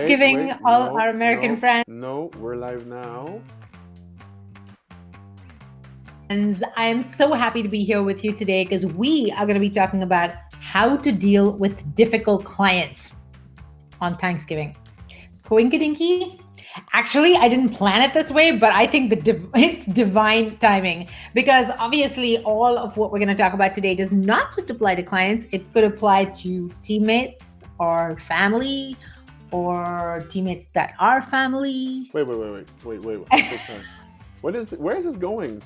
Thanksgiving, all our American friends. No, we're live now. And I am so happy to be here with you today because we are going to be talking about how to deal with difficult clients on Thanksgiving. Coinkydinky? Actually, I didn't plan it this way, but I think it's divine timing because obviously all of what we're going to talk about today does not just apply to clients. It could apply to teammates or family or teammates that are family. Wait. Where is this going?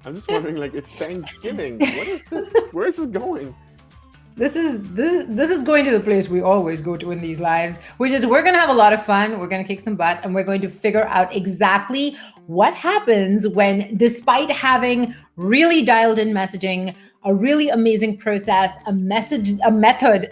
I'm just wondering, like, it's Thanksgiving. What is this? Where is this going? This is going to the place we always go to in these lives, which is we're going to have a lot of fun. We're going to kick some butt and we're going to figure out exactly what happens when, despite having really dialed in messaging, a really amazing process, a method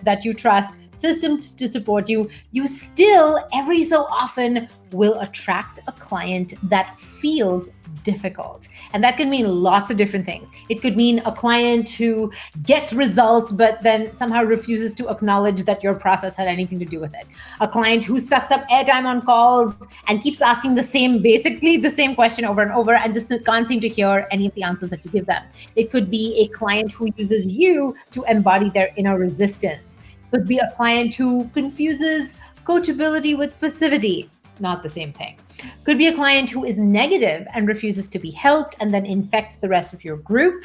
that you trust, systems to support you, you still every so often will attract a client that feels difficult. And that can mean lots of different things. It could mean a client who gets results, but then somehow refuses to acknowledge that your process had anything to do with it. A client who sucks up airtime on calls and keeps asking basically the same question over and over and just can't seem to hear any of the answers that you give them. It could be a client who uses you to embody their inner resistance. It could be a client who confuses coachability with passivity. Not the same thing. Could be a client who is negative and refuses to be helped and then infects the rest of your group.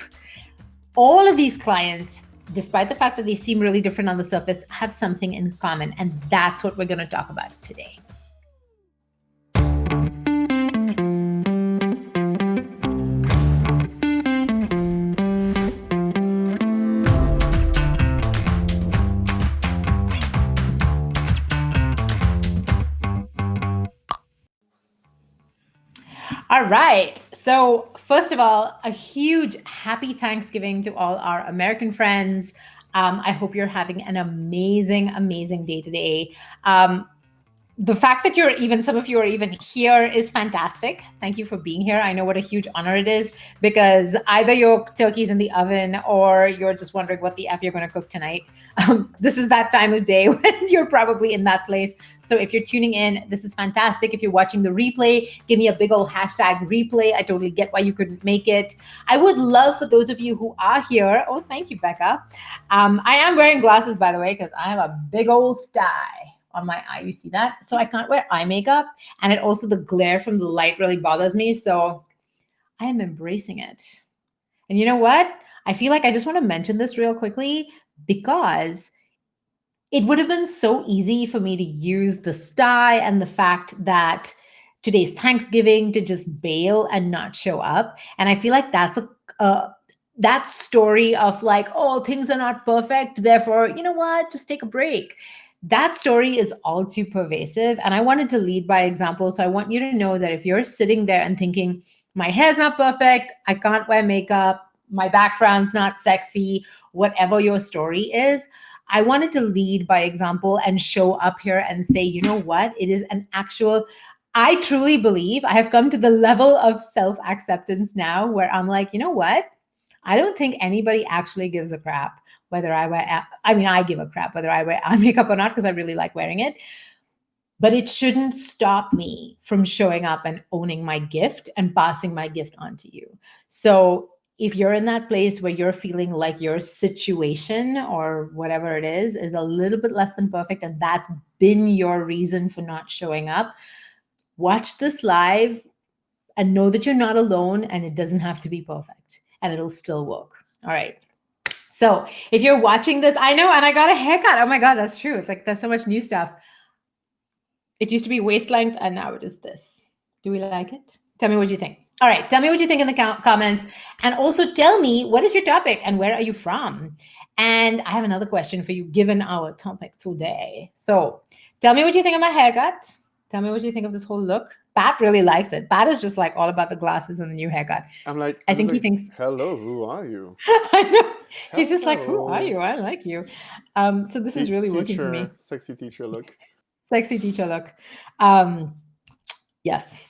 All of these clients, despite the fact that they seem really different on the surface, have something in common. And that's what we're going to talk about today. All right. So first of all, a huge happy Thanksgiving to all our American friends. I hope you're having an amazing, amazing day today. The fact that some of you are even here is fantastic. Thank you for being here. I know what a huge honor it is because either your turkey's in the oven or you're just wondering what the F you're going to cook tonight. This is that time of day when you're probably in that place. So if you're tuning in, this is fantastic. If you're watching the replay, give me a big old hashtag replay. I totally get why you couldn't make it. I would love for those of you who are here. Oh, thank you, Becca. I am wearing glasses, by the way, because I have a big old sty on my eye. You see that? So I can't wear eye makeup. And the glare from the light really bothers me. So I am embracing it. And you know what? I feel like I just want to mention this real quickly because it would have been so easy for me to use the sty and the fact that today's Thanksgiving to just bail and not show up. And I feel like that's that story of like, oh, things are not perfect. Therefore, you know what? Just take a break. That story is all too pervasive. And I wanted to lead by example. So I want you to know that if you're sitting there and thinking, my hair's not perfect, I can't wear makeup, my background's not sexy, whatever your story is, I wanted to lead by example and show up here and say, you know what? It is I truly believe I have come to the level of self-acceptance now where I'm like, you know what? I don't think anybody actually gives a crap whether I give a crap whether I wear eye makeup or not because I really like wearing it. But it shouldn't stop me from showing up and owning my gift and passing my gift on to you. So if you're in that place where you're feeling like your situation or whatever it is a little bit less than perfect and that's been your reason for not showing up, watch this live and know that you're not alone and it doesn't have to be perfect and it'll still work. All right. So if you're watching this, I know, and I got a haircut. Oh my God, that's true. It's like there's so much new stuff. It used to be waist length and now it is this. Do we like it? Tell me what you think. All right. Tell me what you think in the comments. And also tell me what is your topic and where are you from? And I have another question for you given our topic today. So tell me what you think of my haircut. Tell me what you think of this whole look. Pat really likes it. Pat is just like all about the glasses and the new haircut. I think he thinks, hello, who are you? I know. He's just like, who are you? I like you. So this is really working for me. Sexy teacher look. Sexy teacher look. Yes.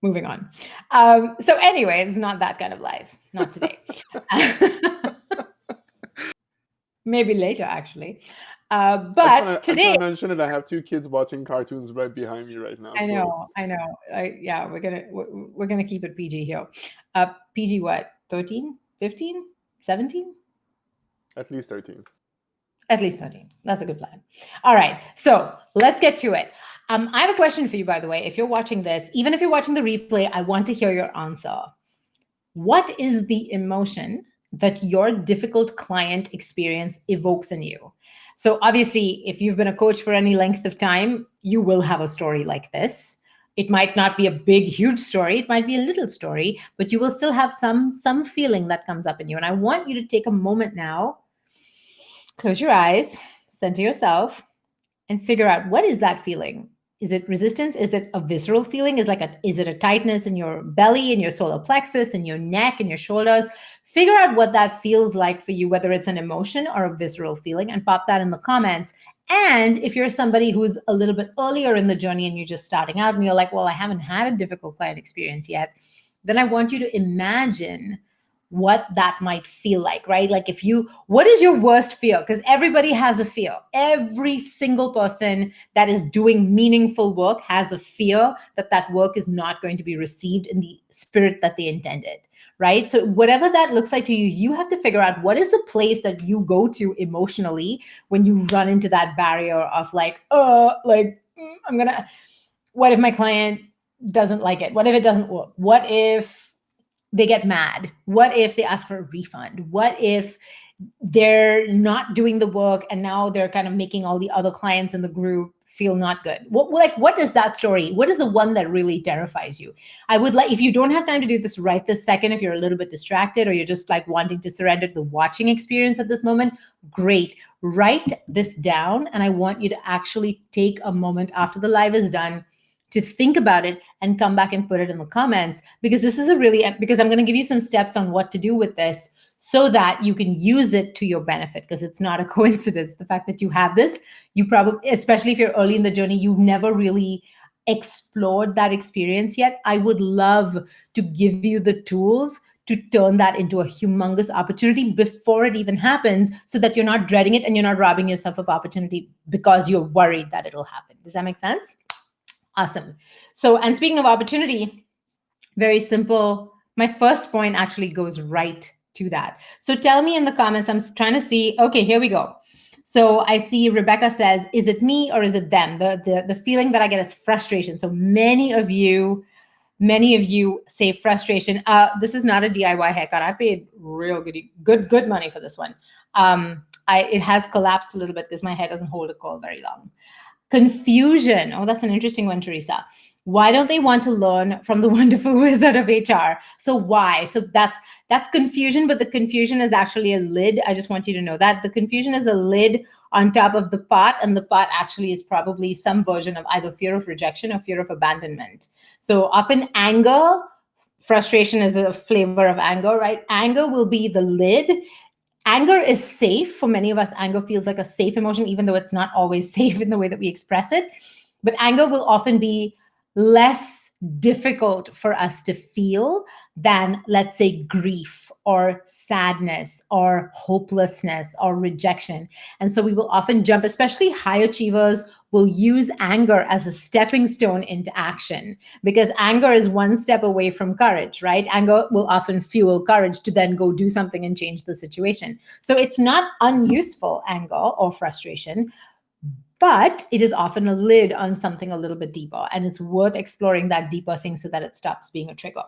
Moving on. So anyway, it's not that kind of life. Not today. Maybe later, actually. But I just today, want to mention that I have two kids watching cartoons right behind me right now. I So know, I know. Yeah, we're gonna keep it PG here. PG what? 13, 15, 17? at least 13. At least 13. That's a good plan. All right. So let's get to it. I have a question for you, by the way. If you're watching this, even if you're watching the replay, I want to hear your answer. What is the emotion that your difficult client experience evokes in you? So, obviously, if you've been a coach for any length of time, you will have a story like this. It might not be a big, huge story. It might be a little story, but you will still have some feeling that comes up in you. And I want you to take a moment now, close your eyes, center yourself, and figure out what is that feeling. Is it resistance? Is it a visceral feeling? Is it a tightness in your belly, in your solar plexus, in your neck, in your shoulders? Figure out what that feels like for you, whether it's an emotion or a visceral feeling, and pop that in the comments. And if you're somebody who's a little bit earlier in the journey and you're just starting out and you're like, well, I haven't had a difficult client experience yet, then I want you to imagine what that might feel like, right? Like what is your worst fear? Because everybody has a fear. Every single person that is doing meaningful work has a fear that that work is not going to be received in the spirit that they intended, right? So whatever that looks like to you, you have to figure out what is the place that you go to emotionally when you run into that barrier of what if my client doesn't like it? What if it doesn't work? What if they get mad? What if they ask for a refund? What if they're not doing the work and now they're kind of making all the other clients in the group feel not good? What is that story? What is the one that really terrifies you? I would like, if you don't have time to do this right this second, if you're a little bit distracted or you're just like wanting to surrender to the watching experience at this moment, great. Write this down. And I want you to actually take a moment after the live is done to think about it and come back and put it in the comments, because because I'm going to give you some steps on what to do with this so that you can use it to your benefit, because it's not a coincidence. The fact that you have this, you probably, especially if you're early in the journey, you've never really explored that experience yet. I would love to give you the tools to turn that into a humongous opportunity before it even happens, so that you're not dreading it and you're not robbing yourself of opportunity because you're worried that it'll happen. Does that make sense? Awesome. So, and speaking of opportunity, very simple. My first point actually goes right to that. So tell me in the comments, I'm trying to see, okay, here we go. So I see Rebecca says, is it me or is it them? The feeling that I get is frustration. So many of you say frustration. This is not a DIY haircut. I paid real good money for this one. It has collapsed a little bit because my hair doesn't hold a curl very long. Confusion. Oh, that's an interesting one, Teresa. Why don't they want to learn from the wonderful wizard of HR? So why? So that's confusion, but the confusion is actually a lid. I just want you to know that the confusion is a lid on top of the pot, and the pot actually is probably some version of either fear of rejection or fear of abandonment. So often anger, frustration is a flavor of anger, right? Anger will be the lid. Anger is safe. For many of us, anger feels like a safe emotion, even though it's not always safe in the way that we express it. But anger will often be less difficult for us to feel than, let's say, grief or sadness or hopelessness or rejection. And so we will often jump, especially high achievers will use anger as a stepping stone into action, because anger is one step away from courage, right? Anger will often fuel courage to then go do something and change the situation. So it's not unuseful, anger or frustration, but it is often a lid on something a little bit deeper, and it's worth exploring that deeper thing so that it stops being a trigger.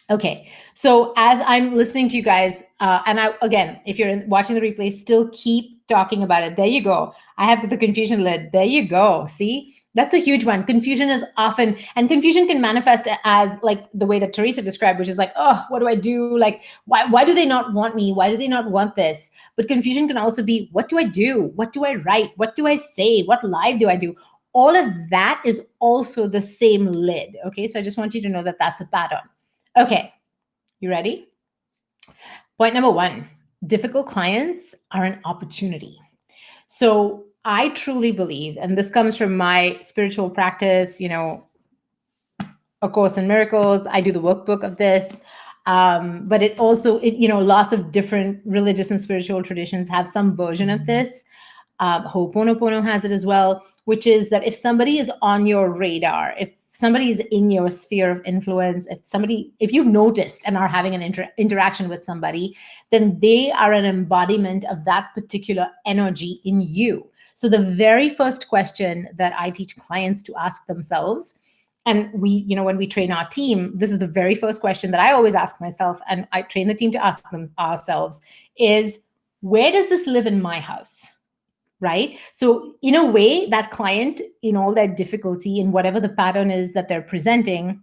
Okay, so as I'm listening to you guys, again, if you're watching the replay, still keep talking about it. There you go. I have the confusion lid. There you go. See, that's a huge one. Confusion is often, and confusion can manifest as like the way that Teresa described, which is like, oh, what do I do? Like, why do they not want me? Why do they not want this? But confusion can also be, what do I do? What do I write? What do I say? What live do I do? All of that is also the same lid. Okay, so I just want you to know that that's a pattern. Okay, you ready? Point number one, difficult clients are an opportunity. So I truly believe, and this comes from my spiritual practice, A Course in Miracles. I do the workbook of this. But lots of different religious and spiritual traditions have some version of this. Ho'oponopono has it as well, which is that if somebody is on your radar, if somebody is in your sphere of influence, if you've noticed and are having an interaction with somebody, then they are an embodiment of that particular energy in you. So the very first question that I teach clients to ask themselves, and when we train our team, this is the very first question that I always ask myself, and I train the team to ask them ourselves, is where does this live in my house? Right? So in a way, that client, in all their difficulty, in whatever the pattern is that they're presenting,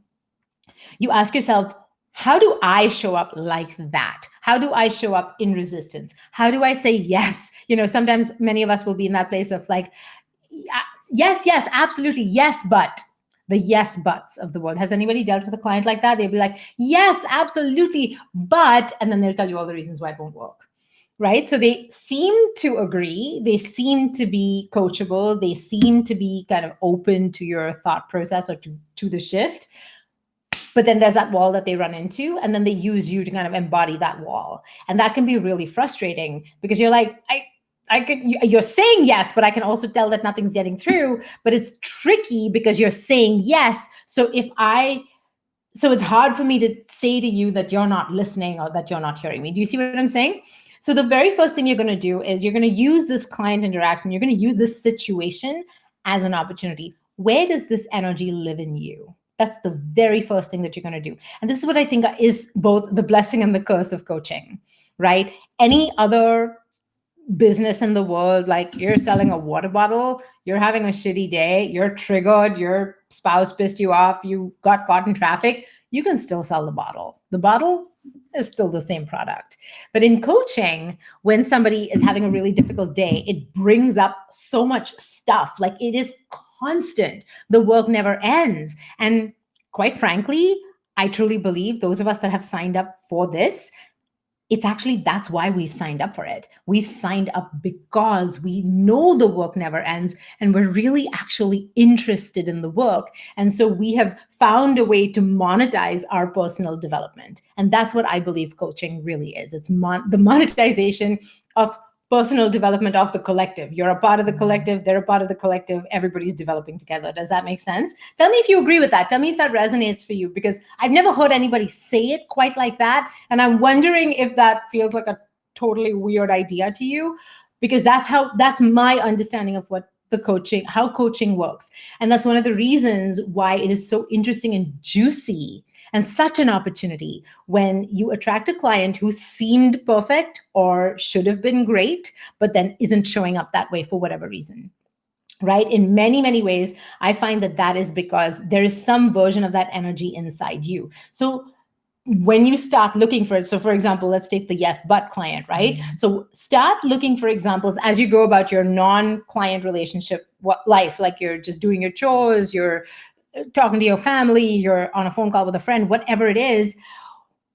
you ask yourself, how do I show up like that? How do I show up in resistance? How do I say yes? Sometimes many of us will be in that place of like, yes, yes, absolutely, yes, but the yes buts of the world. Has anybody dealt with a client like that? They'll be like, yes, absolutely, but, and then they'll tell you all the reasons why it won't work. Right? So they seem to agree, they seem to be coachable, they seem to be kind of open to your thought process or to the shift. But then there's that wall that they run into, and then they use you to kind of embody that wall. And that can be really frustrating because you're like, you're saying yes, but I can also tell that nothing's getting through. But it's tricky because you're saying yes. So it's hard for me to say to you that you're not listening or that you're not hearing me. Do you see what I'm saying? So the very first thing you're going to do is you're going to use this client interaction, you're going to use this situation as an opportunity. Where does this energy live in you? That's the very first thing that you're going to do. And this is what I think is both the blessing and the curse of coaching, right? Any other business in the world, like you're selling a water bottle, you're having a shitty day, you're triggered, your spouse pissed you off, you got caught in traffic, you can still sell the bottle. The bottle is still the same product. But in coaching, when somebody is having a really difficult day, it brings up so much stuff. Like it is constant. The work never ends. And quite frankly, I truly believe those of us that have signed up for this, that's why we've signed up for it. We've signed up because we know the work never ends and we're really actually interested in the work. And so we have found a way to monetize our personal development. And that's what I believe coaching really is. It's the monetization of personal development of the collective. You're a part of the collective, they're a part of the collective, everybody's developing together. Does that make sense? Tell me if you agree with that. Tell me if that resonates for you, because I've never heard anybody say it quite like that. And I'm wondering if that feels like a totally weird idea to you, because that's my understanding of how coaching works. And that's one of the reasons why it is so interesting and juicy and such an opportunity when you attract a client who seemed perfect or should have been great, but then isn't showing up that way for whatever reason. Right? In many, many ways, I find that is because there is some version of that energy inside you. So when you start looking for it, so for example, let's take the yes, but client, right? So start looking for examples as you go about your non-client relationship life, like you're just doing your chores, you're talking to your family, you're on a phone call with a friend, whatever it is,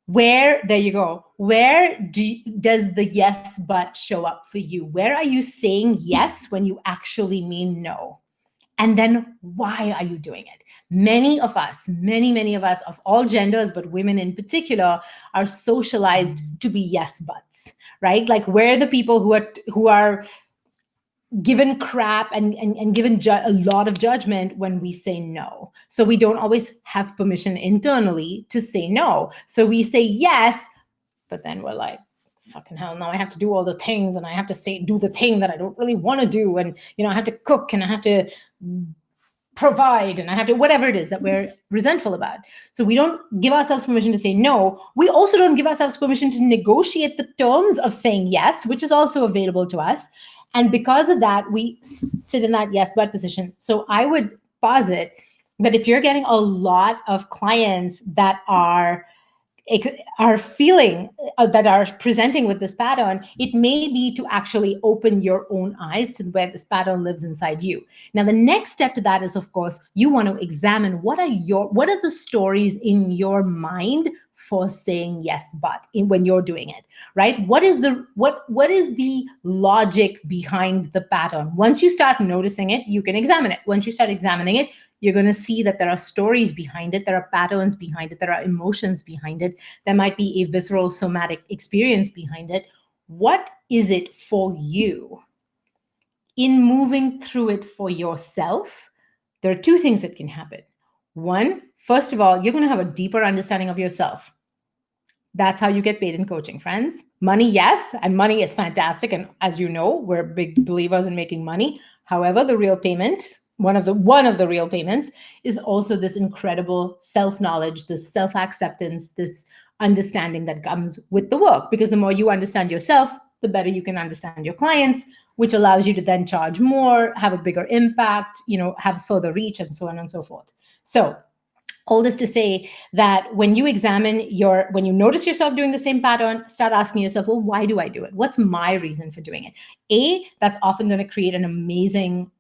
there you go. Where does the yes, but show up for you? Where are you saying yes when you actually mean no? And then why are you doing it? Many of us of all genders, but women in particular, are socialized to be yes buts, right? Like we're the people who are given crap and given a lot of judgment when we say no. So we don't always have permission internally to say no. So we say yes, but then we're like, fucking hell, now I have to do all the things and I have to do the thing that I don't really want to do. And, I have to cook and I have to provide and I have to, whatever it is that we're resentful about. So we don't give ourselves permission to say no. We also don't give ourselves permission to negotiate the terms of saying yes, which is also available to us. And because of that, we sit in that yes, but position. So I would posit that if you're getting a lot of clients that are feeling that are presenting with this pattern, it may be to actually open your own eyes to where this pattern lives inside you. Now, the next step to that is, of course, you want to examine what are the stories in your mind for saying yes, but when you're doing it, right? What is the logic behind the pattern? Once you start noticing it, you can examine it. Once you start examining it, you're going to see that there are stories behind it, there are patterns behind it, there are emotions behind it, there might be a visceral somatic experience behind it. What is it for you? in moving through it for yourself, there are two things that can happen. One, first of all, you're going to have a deeper understanding of yourself. That's how you get paid in coaching, friends. Money, yes, and money is fantastic. And as you know, we're big believers in making money. However, the real payment, one of the real payments, is also this incredible self-knowledge, this self-acceptance, this understanding that comes with the work. Because the more you understand yourself, the better you can understand your clients, which allows you to then charge more, have a bigger impact, have further reach, and so on and so forth. So all this to say that when you when you notice yourself doing the same pattern, start asking yourself, well, why do I do it? What's my reason for doing it? That's often going to create an amazing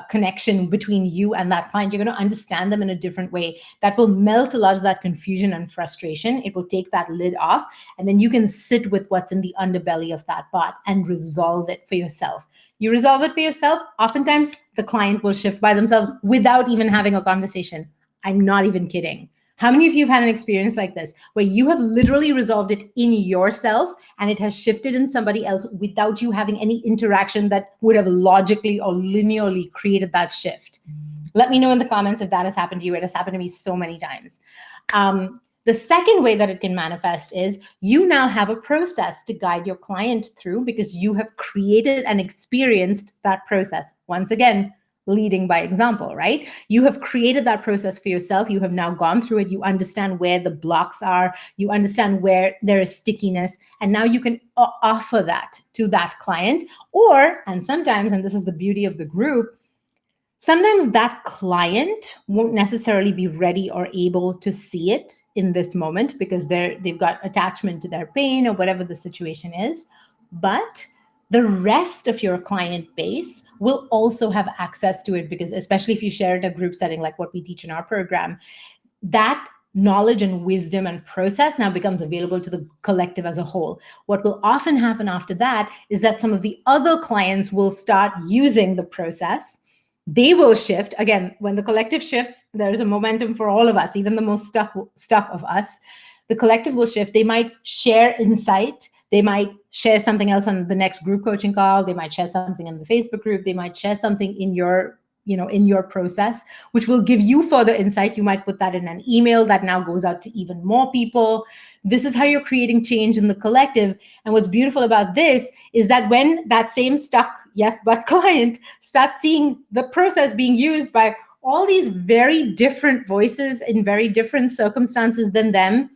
connection between you and that client. You're going to understand them in a different way that will melt a lot of that confusion and frustration. It will take that lid off, and then you can sit with what's in the underbelly of that pot and resolve it for yourself. You resolve it for yourself, oftentimes the client will shift by themselves without even having a conversation. I'm not even kidding. How many of you have had an experience like this where you have literally resolved it in yourself and it has shifted in somebody else without you having any interaction that would have logically or linearly created that shift? Let me know in the comments if that has happened to you. It has happened to me so many times. The second way that it can manifest is you now have a process to guide your client through because you have created and experienced that process. Once again, leading by example, right? You have created that process for yourself. You have now gone through it. You understand where the blocks are. You understand where there is stickiness. And now you can offer that to that client. And sometimes, and this is the beauty of the group, sometimes that client won't necessarily be ready or able to see it in this moment because they've got attachment to their pain or whatever the situation is. But the rest of your client base will also have access to it because, especially if you share it in a group setting like what we teach in our program, that knowledge and wisdom and process now becomes available to the collective as a whole. What will often happen after that is that some of the other clients will start using the process. They will shift. Again, when the collective shifts, there's a momentum for all of us, even the most stuck of us. The collective will shift. They might share insight. They might share something else on the next group coaching call. They might share something in the Facebook group. They might share something in your process, which will give you further insight. You might put that in an email that now goes out to even more people. This is how you're creating change in the collective. And what's beautiful about this is that when that same stuck, yes, but client starts seeing the process being used by all these very different voices in very different circumstances than them,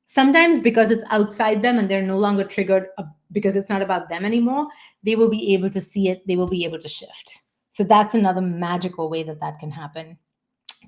sometimes because it's outside them and they're no longer triggered because it's not about them anymore, they will be able to see it. They will be able to shift. So that's another magical way that can happen.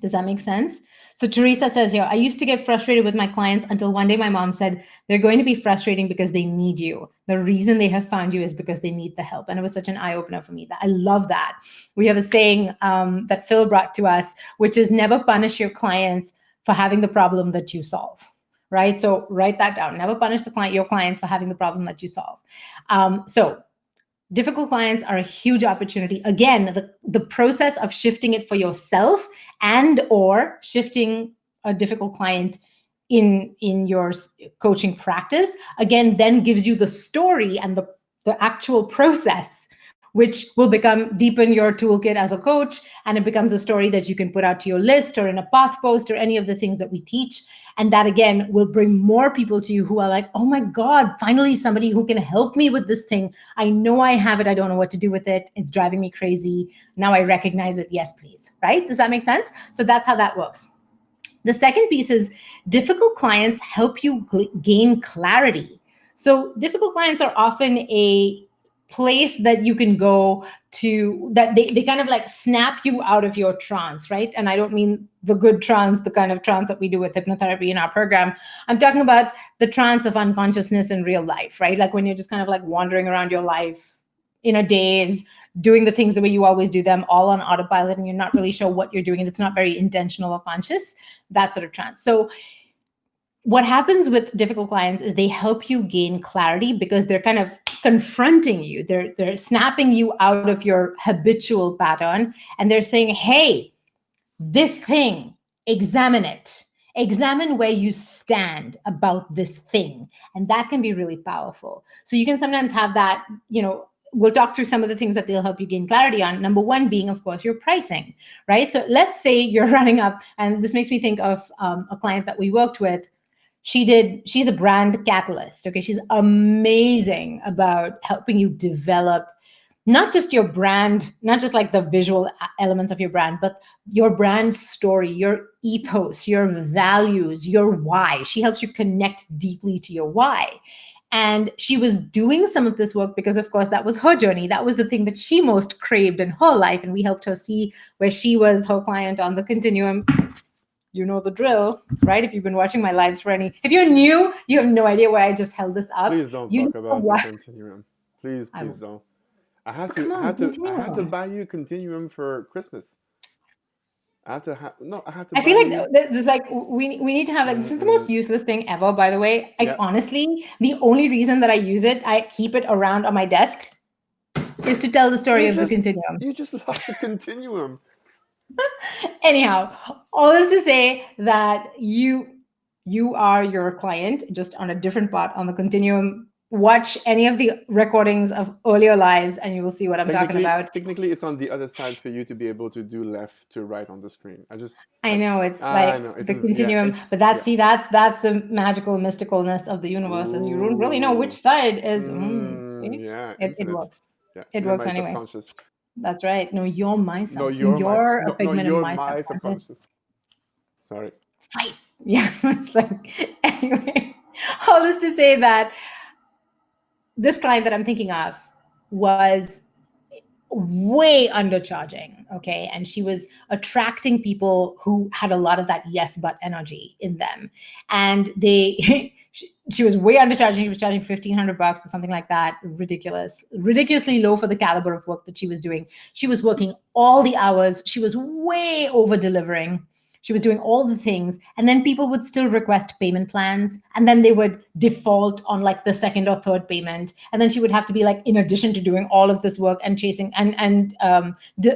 Does that make sense? So Teresa says here, I used to get frustrated with my clients until one day my mom said, they're going to be frustrating because they need you. The reason they have found you is because they need the help. And it was such an eye-opener for me. I love that. We have a saying that Phil brought to us, which is never punish your clients for having the problem that you solve. Right? So write that down. Never punish your clients for having the problem that you solve. So difficult clients are a huge opportunity. Again, the process of shifting it for yourself and or shifting a difficult client in your coaching practice, again, then gives you the story and the actual process, which will deepen your toolkit as a coach. And it becomes a story that you can put out to your list or in a path post or any of the things that we teach. And that, again, will bring more people to you who are like, oh my God, finally somebody who can help me with this thing. I know I have it. I don't know what to do with it. It's driving me crazy. Now I recognize it. Yes, please. Right? Does that make sense? So that's how that works. The second piece is difficult clients help you gain clarity. So difficult clients are often a place that you can go to that they kind of like snap you out of your trance, right? And I don't mean the good trance, the kind of trance that we do with hypnotherapy in our program. I'm talking about the trance of unconsciousness in real life, right? Like when you're just kind of like wandering around your life in a daze, doing the things the way you always do them, all on autopilot, and you're not really sure what you're doing, and it's not very intentional or conscious, that sort of trance. So what happens with difficult clients is they help you gain clarity because they're kind of confronting you. They're snapping you out of your habitual pattern, and they're saying, hey, this thing, examine it. Examine where you stand about this thing. And that can be really powerful. So you can sometimes have that, we'll talk through some of the things that they'll help you gain clarity on. Number one being, of course, your pricing, right? So let's say you're running up, and this makes me think of a client that we worked with. She's a brand catalyst. Okay. She's amazing about helping you develop not just your brand, not just like the visual elements of your brand, but your brand story, your ethos, your values, your why. She helps you connect deeply to your why. And she was doing some of this work because, of course, that was her journey. That was the thing that she most craved in her life. And we helped her see where she was her client on the continuum. You know the drill, right? If you've been watching my lives for any, if you're new, you have no idea why I just held this up. Please don't You talk know about what? the continuum. Please don't. I have Come to, on, I have to continue. buy you continuum for Christmas. I have to I have to I buy feel like you. this is like we need to have like this is the most useless thing ever. By the way, I Yeah. honestly the only reason that I use it, I keep it around on my desk, is to tell the story of the continuum. You just love the continuum. Anyhow, all this to say that you are your client just on a different part on the continuum. Watch any of the recordings of earlier lives and you will see what I'm talking about. Technically, it's on the other side for you to be able to do left to right on the screen. I know it's I like know the continuum, but yeah. that's the magical mysticalness of the universe, is you don't really know which Ooh. side is. See? Yeah, It infinite. works. Yeah, It you're works my anyway. subconscious. That's right. No, you're my No, you're a no, figment of you're my my subconscious. subconscious. Sorry. Fight. Yeah. It's like anyway. All this to say that this client that I'm thinking of was way undercharging. Okay. And she was attracting people who had a lot of that yes, but energy in them. And she was way undercharging. She was charging $1,500 or something like that. Ridiculous, ridiculously low for the caliber of work that she was doing. She was working all the hours. She was way over delivering. She was doing all the things. And then people would still request payment plans. And then they would default on like the second or third payment. And then she would have to be like, in addition to doing all of this work and chasing and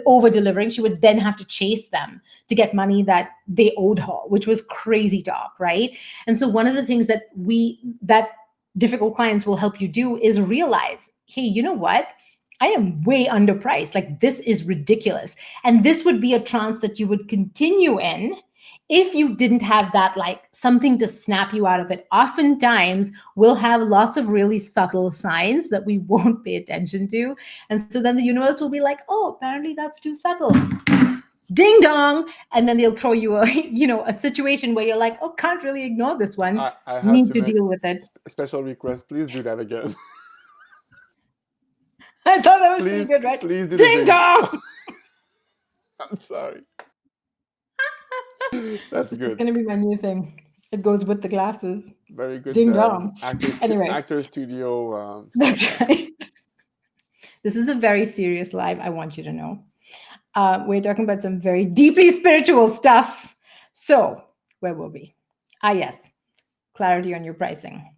over delivering, she would then have to chase them to get money that they owed her, which was crazy talk, right? And so one of the things that difficult clients will help you do is realize, hey, you know what? I am way underpriced. Like, this is ridiculous. And this would be a trance that you would continue in if you didn't have that, like something to snap you out of it. Oftentimes, we'll have lots of really subtle signs that we won't pay attention to. And so then the universe will be like, oh, apparently that's too subtle. Ding dong. And then they'll throw you a situation where you're like, oh, can't really ignore this one. I have Need to to make deal with it. special request. Please do that again. I thought that was pretty good, right? Please do Ding the dong. I'm sorry. That's good. It's going to be my new thing. It goes with the glasses. Very good. Ding dong. Anyway. Actor studio. That's right. This is a very serious live, I want you to know. We're talking about some very deeply spiritual stuff. So, where were we? Yes, clarity on your pricing.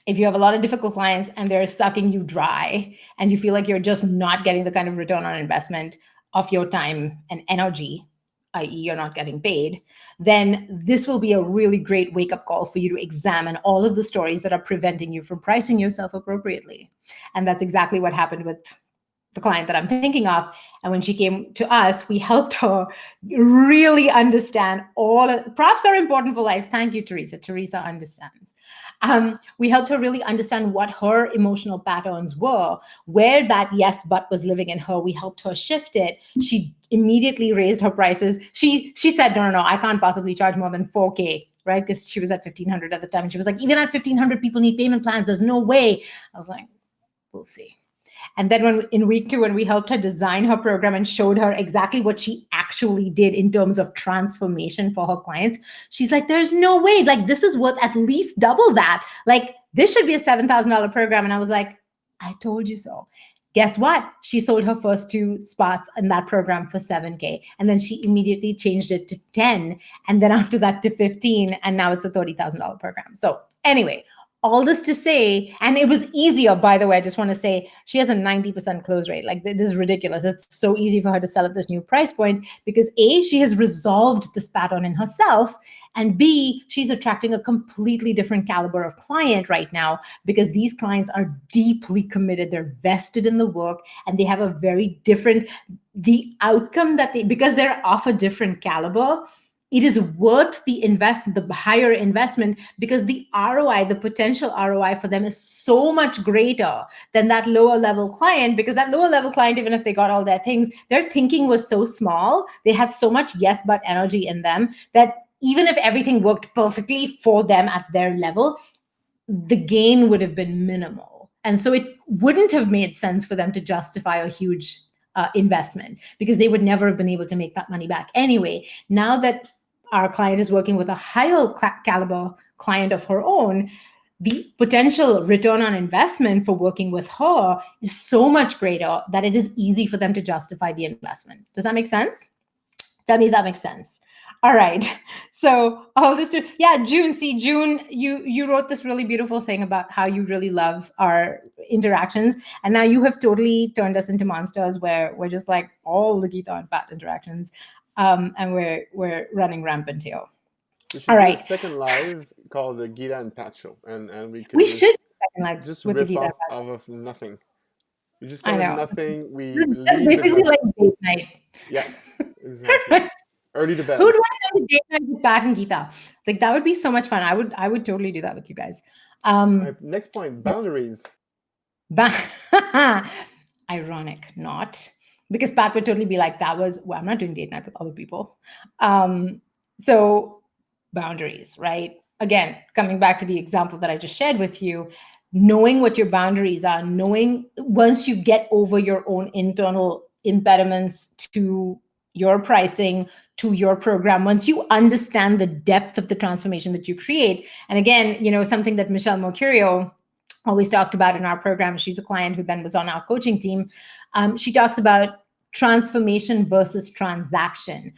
If you have a lot of difficult clients and they're sucking you dry and you feel like you're just not getting the kind of return on investment of your time and energy, i.e., you're not getting paid, then this will be a really great wake-up call for you to examine all of the stories that are preventing you from pricing yourself appropriately. And that's exactly what happened with the client that I'm thinking of. And when she came to us, we helped her really understand props are important for life. Thank you, Teresa. Teresa understands. We helped her really understand what her emotional patterns were, where that yes, but was living in her. We helped her shift it. She immediately raised her prices. She said, no, I can't possibly charge more than 4K, right? Because she was at 1,500 at the time. And she was like, even at 1,500, people need payment plans. There's no way. I was like, we'll see. And then in week 2, when we helped her design her program and showed her exactly what she actually did in terms of transformation for her clients, she's like, there's no way. Like, this is worth at least double that. Like, this should be a $7,000 program. And I was like, I told you so. Guess what? She sold her first 2 spots in that program for 7K. And then she immediately changed it to 10. And then after that to 15. And now it's a $30,000 program. So anyway, all this to say, and it was easier, by the way, I just want to say, she has a 90% close rate. Like, this is ridiculous. It's so easy for her to sell at this new price point because A, she has resolved this pattern in herself, and B, she's attracting a completely different caliber of client right now because these clients are deeply committed. They're vested in the work, and they have a very different, the outcome that they, because they're of a different caliber, it is worth the higher investment, because the ROI, the potential ROI for them is so much greater than that lower level client, because that lower level client, even if they got all their things, their thinking was so small, they had so much yes but energy in them, that even if everything worked perfectly for them at their level, the gain would have been minimal. And so it wouldn't have made sense for them to justify a huge investment, because they would never have been able to make that money back anyway. Now that our client is working with a higher caliber client of her own, the potential return on investment for working with her is so much greater that it is easy for them to justify the investment. Does that make sense? Tell me if that makes sense. All right. So all this June, you wrote this really beautiful thing about how you really love our interactions. And now you have totally turned us into monsters where we're just like all the Geeta and Pat interactions. And we're running rampant here. We should All do right. a second live called the Geeta and Pat show, and we should do a second live just with the riff Geeta. off of nothing. We just I start with know. nothing. We That's leave with basically nothing. like date night. Yeah, exactly. Early to bed. Who would want to go to date night with Pat and Geeta? Like, that would be so much fun. I would totally do that with you guys. Next point, boundaries. Ironic, not, because Pat would totally be like, well, I'm not doing date night with other people. So boundaries, right? Again, coming back to the example that I just shared with you, knowing what your boundaries are, knowing once you get over your own internal impediments to your pricing, to your program, once you understand the depth of the transformation that you create. And again, something that Michelle Mercurio always talked about in our program, she's a client who then was on our coaching team. She talks about transformation versus transaction.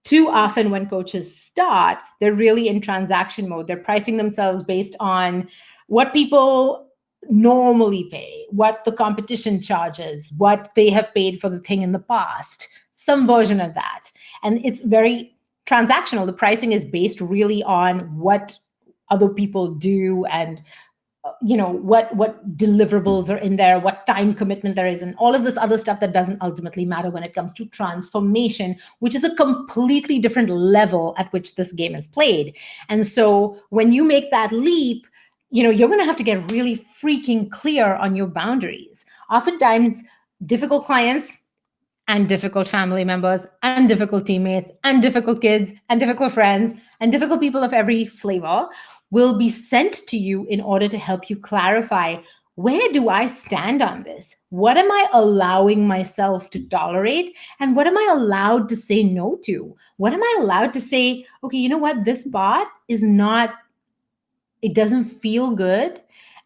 Too often when coaches start, they're really in transaction mode. They're pricing themselves based on what people normally pay, what the competition charges, what they have paid for the thing in the past, some version of that. And it's very transactional. The pricing is based really on what other people do, and what deliverables are in there, what time commitment there is, and all of this other stuff that doesn't ultimately matter when it comes to transformation, which is a completely different level at which this game is played. And so when you make that leap, you're going to have to get really freaking clear on your boundaries. Oftentimes, difficult clients and difficult family members and difficult teammates and difficult kids and difficult friends and difficult people of every flavor will be sent to you in order to help you clarify, where do I stand on this? What am I allowing myself to tolerate? And what am I allowed to say no to? What am I allowed to say, okay, you know what? This bot is not, it doesn't feel good.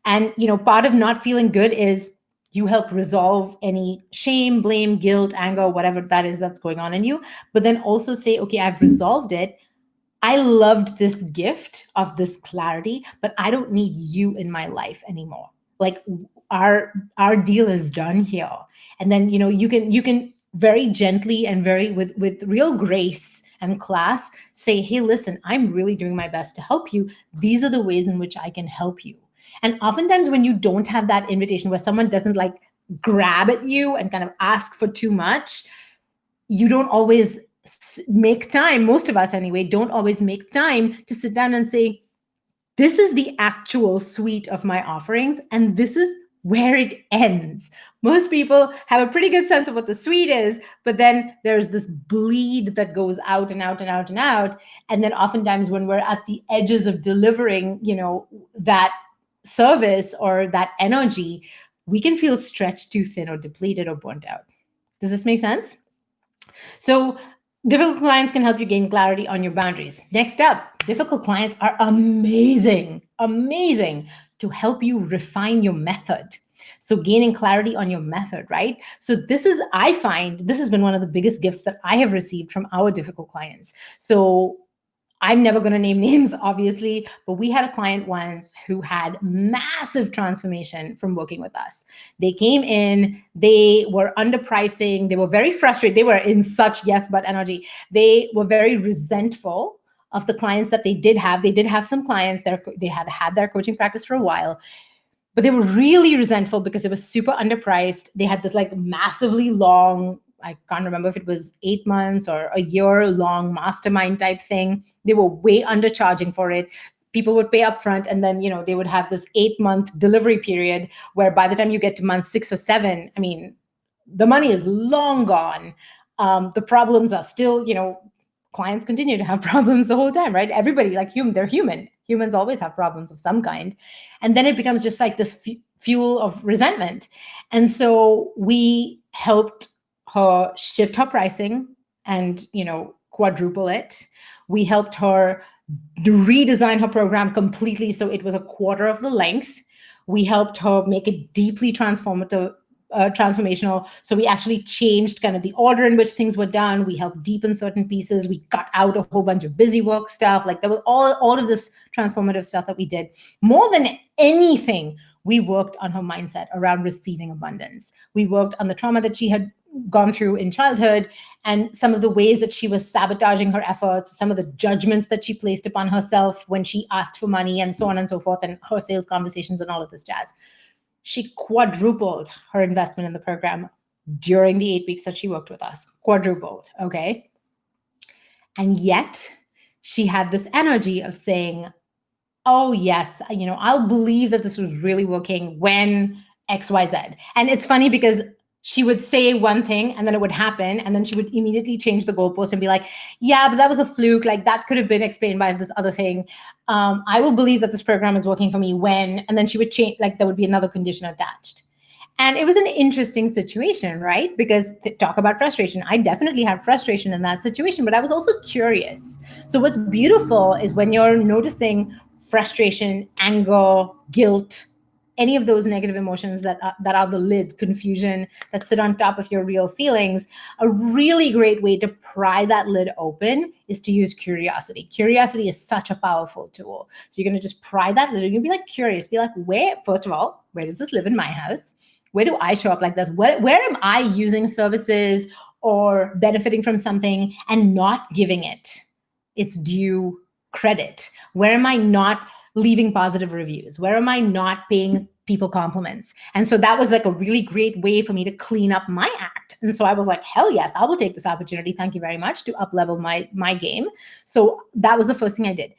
And, part of not feeling good is you help resolve any shame, blame, guilt, anger, whatever that is that's going on in you. But then also say, okay, I've resolved it. I loved this gift of this clarity, but I don't need you in my life anymore. Like, our deal is done here. And then, you can very gently and very with real grace and class say, hey, listen, I'm really doing my best to help you. These are the ways in which I can help you. And oftentimes when you don't have that invitation, where someone doesn't like grab at you and kind of ask for too much, you don't always make time, most of us anyway, don't always make time to sit down and say, this is the actual suite of my offerings, and this is where it ends. Most people have a pretty good sense of what the suite is, but then there's this bleed that goes out and out and out and out. And then oftentimes when we're at the edges of delivering, that service or that energy, we can feel stretched too thin or depleted or burnt out. Does this make sense? So difficult clients can help you gain clarity on your boundaries. Next up, difficult clients are amazing to help you refine your method. So gaining clarity on your method, right? So I find this has been one of the biggest gifts that I have received from our difficult clients. So I'm never going to name names, obviously, but we had a client once who had massive transformation from working with us. They came in, they were underpricing, they were very frustrated. They were in such yes, but energy. They were very resentful of the clients that they did have. They did have some clients that they had had their coaching practice for a while, but they were really resentful because it was super underpriced. They had this like massively long, I can't remember if it was 8 months or a year long mastermind type thing. They were way undercharging for it. People would pay upfront, and then, they would have this 8-month delivery period where by the time you get to month 6 or 7, I mean, the money is long gone. The problems are still, clients continue to have problems the whole time, right? Everybody, like they're human. Humans always have problems of some kind. And then it becomes just like this fuel of resentment. And so we helped her shift her pricing and, quadruple it. We helped her redesign her program completely so it was a quarter of the length. We helped her make it deeply transformational. So we actually changed kind of the order in which things were done. We helped deepen certain pieces. We cut out a whole bunch of busy work stuff. Like there was all of this transformative stuff that we did. More than anything, we worked on her mindset around receiving abundance. We worked on the trauma that she had gone through in childhood and some of the ways that she was sabotaging her efforts, some of the judgments that she placed upon herself when she asked for money and so on and so forth, and her sales conversations and all of this jazz. She quadrupled her investment in the program during the 8 weeks that she worked with us. Quadrupled, okay? And yet she had this energy of saying, oh yes, I'll believe that this was really working when XYZ. And it's funny because she would say one thing and then it would happen. And then she would immediately change the goalpost and be like, yeah, but that was a fluke. Like that could have been explained by this other thing. I will believe that this program is working for me when, and then she would change, like there would be another condition attached. And it was an interesting situation, right? Because to talk about frustration, I definitely had frustration in that situation, but I was also curious. So what's beautiful is when you're noticing frustration, anger, guilt, any of those negative emotions that are the lid, confusion, that sit on top of your real feelings, a really great way to pry that lid open is to use curiosity. Curiosity is such a powerful tool. So you're going to just pry that lid and you'll be like curious, be like, first of all, where does this live in my house? Where do I show up like this? Where am I using services or benefiting from something and not giving it its due credit? Where am I not leaving positive reviews? Where am I not paying people compliments? And so that was like a really great way for me to clean up my act. And so I was like, hell yes, I will take this opportunity. Thank you very much, to up level my game. So that was the first thing I did.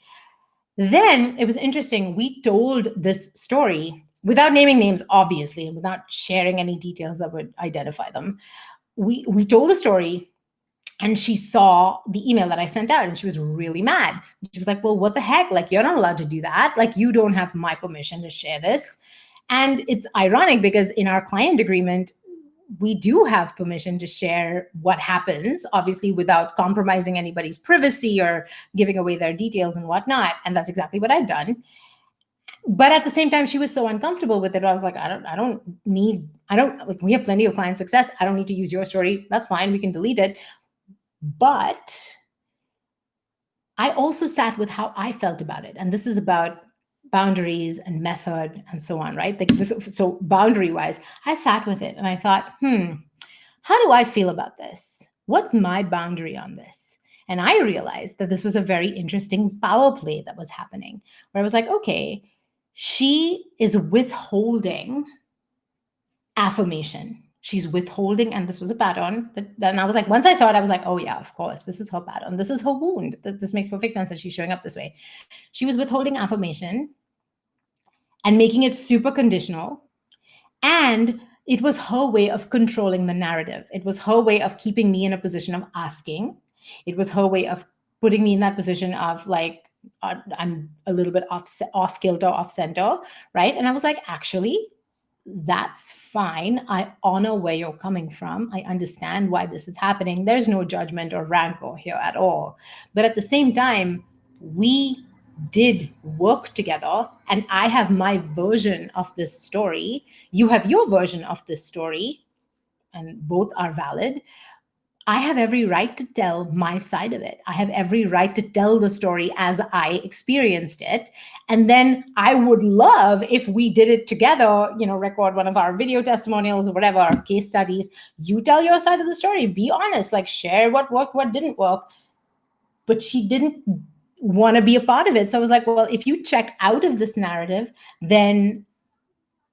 Then it was interesting. We told this story without naming names, obviously, and without sharing any details that would identify them. We told the story. And she saw the email that I sent out and she was really mad. She was like, well, what the heck? Like, you're not allowed to do that. Like, you don't have my permission to share this. And it's ironic because in our client agreement, we do have permission to share what happens, obviously without compromising anybody's privacy or giving away their details and whatnot. And that's exactly what I've done. But at the same time, she was so uncomfortable with it. I was like, we have plenty of client success. I don't need to use your story. That's fine. We can delete it. But I also sat with how I felt about it. And this is about boundaries and method and so on, right? So boundary-wise, I sat with it and I thought, how do I feel about this? What's my boundary on this? And I realized that this was a very interesting power play that was happening, where I was like, okay, she is withholding affirmation. She's withholding, and this was a pattern. Then I was like, once I saw it, I was like, oh yeah, of course, this is her pattern. This is her wound. This makes perfect sense that she's showing up this way. She was withholding affirmation and making it super conditional. And it was her way of controlling the narrative. It was her way of keeping me in a position of asking. It was her way of putting me in that position of like, I'm a little bit off kilter, off center, right? And I was like, actually, that's fine. I honor where you're coming from. I understand why this is happening. There's no judgment or rancor here at all. But at the same time, we did work together, and I have my version of this story. You have your version of this story, and both are valid. I have every right to tell my side of it. I have every right to tell the story as I experienced it. And then I would love if we did it together, record one of our video testimonials or whatever, our case studies. You tell your side of the story, be honest, like share what worked, what didn't work. But she didn't want to be a part of it. So I was like, well, if you check out of this narrative, then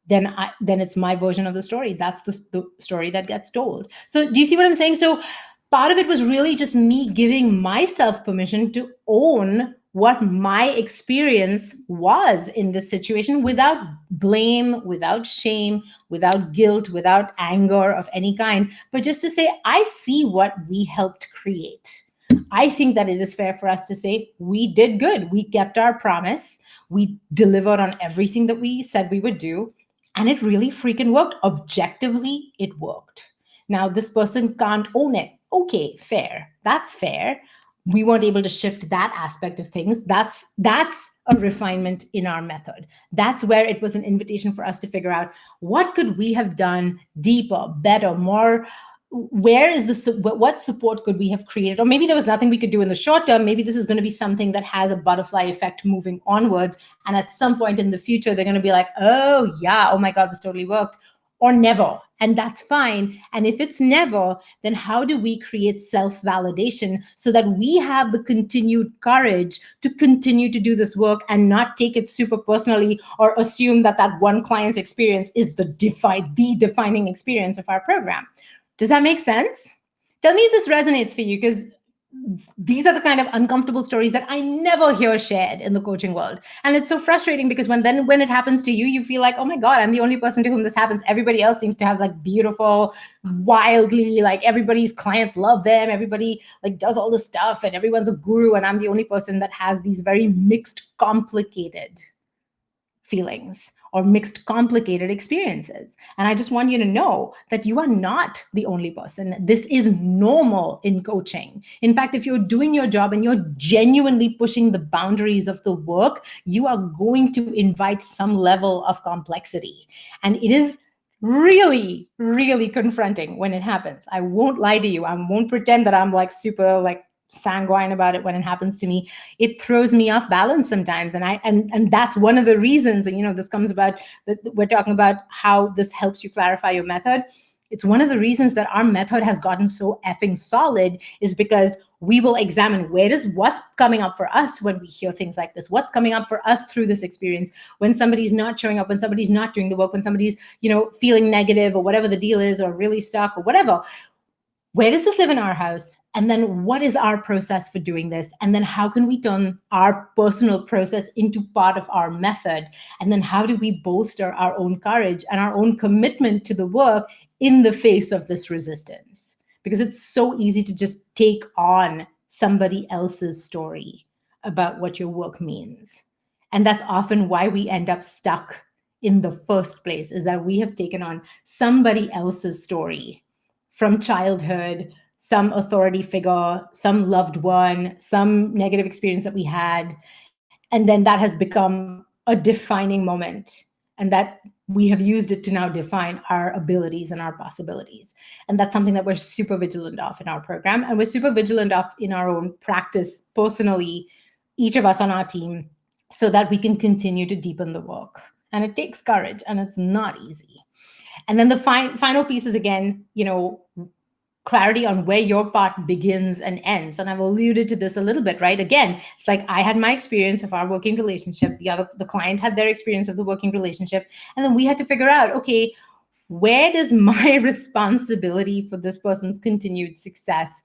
then it's my version of the story. That's the story that gets told. So do you see what I'm saying? So part of it was really just me giving myself permission to own what my experience was in this situation without blame, without shame, without guilt, without anger of any kind, but just to say, I see what we helped create. I think that it is fair for us to say we did good. We kept our promise. We delivered on everything that we said we would do. And it really freaking worked. Objectively, it worked. Now, this person can't own it. Okay, fair. That's fair. We weren't able to shift that aspect of things. That's a refinement in our method. That's where it was an invitation for us to figure out what could we have done deeper, better, more. Where is what support could we have created? Or maybe there was nothing we could do in the short term. Maybe this is going to be something that has a butterfly effect moving onwards. And at some point in the future, they're going to be like, oh yeah, oh my God, this totally worked. Or never. And that's fine. And if it's never, then how do we create self-validation so that we have the continued courage to continue to do this work and not take it super personally or assume that that one client's experience is the defining experience of our program? Does that make sense? Tell me if this resonates for you, because these are the kind of uncomfortable stories that I never hear shared in the coaching world. And it's so frustrating because when it happens to you, you feel like, oh my God, I'm the only person to whom this happens. Everybody else seems to have like beautiful, wildly, like everybody's clients love them. Everybody like does all this stuff and everyone's a guru. And I'm the only person that has these very mixed, complicated feelings or mixed, complicated experiences. And I just want you to know that you are not the only person. This is normal in coaching. In fact, if you're doing your job and you're genuinely pushing the boundaries of the work, you are going to invite some level of complexity. And it is really, really confronting when it happens. I won't lie to you. I won't pretend that I'm like super like sanguine about it when it happens to me. It throws me off balance sometimes. And that's one of the reasons, and this comes about, we're talking about how this helps you clarify your method. It's one of the reasons that our method has gotten so effing solid is because we will examine what's coming up for us when we hear things like this, what's coming up for us through this experience, when somebody's not showing up, when somebody's not doing the work, when somebody's, feeling negative or whatever the deal is, or really stuck or whatever. Where does this live in our house? And then what is our process for doing this? And then how can we turn our personal process into part of our method? And then how do we bolster our own courage and our own commitment to the work in the face of this resistance? Because it's so easy to just take on somebody else's story about what your work means. And that's often why we end up stuck in the first place, is that we have taken on somebody else's story from childhood, some authority figure, some loved one, some negative experience that we had. And then that has become a defining moment. And that we have used it to now define our abilities and our possibilities. And that's something that we're super vigilant of in our program. And we're super vigilant of in our own practice, personally, each of us on our team, so that we can continue to deepen the work. And it takes courage, and it's not easy. And then the final piece is, again, clarity on where your part begins and ends. And I've alluded to this a little bit, right? Again, it's like I had my experience of our working relationship. The client had their experience of the working relationship. And then we had to figure out, okay, where does my responsibility for this person's continued success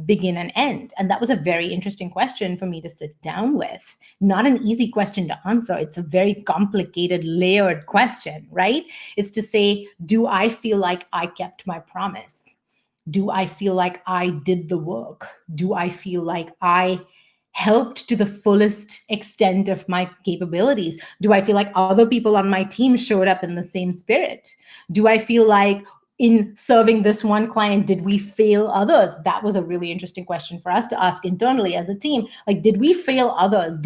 begin and end? And that was a very interesting question for me to sit down with. Not an easy question to answer. It's a very complicated, layered question, right? It's to say, do I feel like I kept my promise? Do I feel like I did the work? Do I feel like I helped to the fullest extent of my capabilities? Do I feel like other people on my team showed up in the same spirit? Do I feel like in serving this one client, did we fail others? That was a really interesting question for us to ask internally as a team. Like, did we fail others?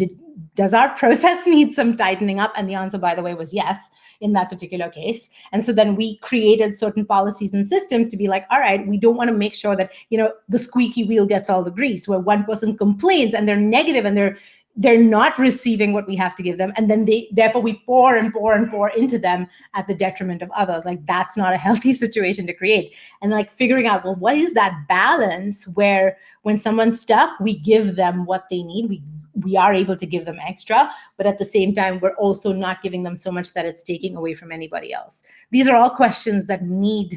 Does our process need some tightening up? And the answer, by the way, was yes in that particular case. And so then we created certain policies and systems to be like, all right, we don't want to make sure that, the squeaky wheel gets all the grease, where one person complains and they're negative and they're not receiving what we have to give them. And then therefore we pour and pour and pour into them at the detriment of others. Like, that's not a healthy situation to create. And like figuring out, well, what is that balance where when someone's stuck, we give them what they need. We are able to give them extra, but at the same time, we're also not giving them so much that it's taking away from anybody else. These are all questions that need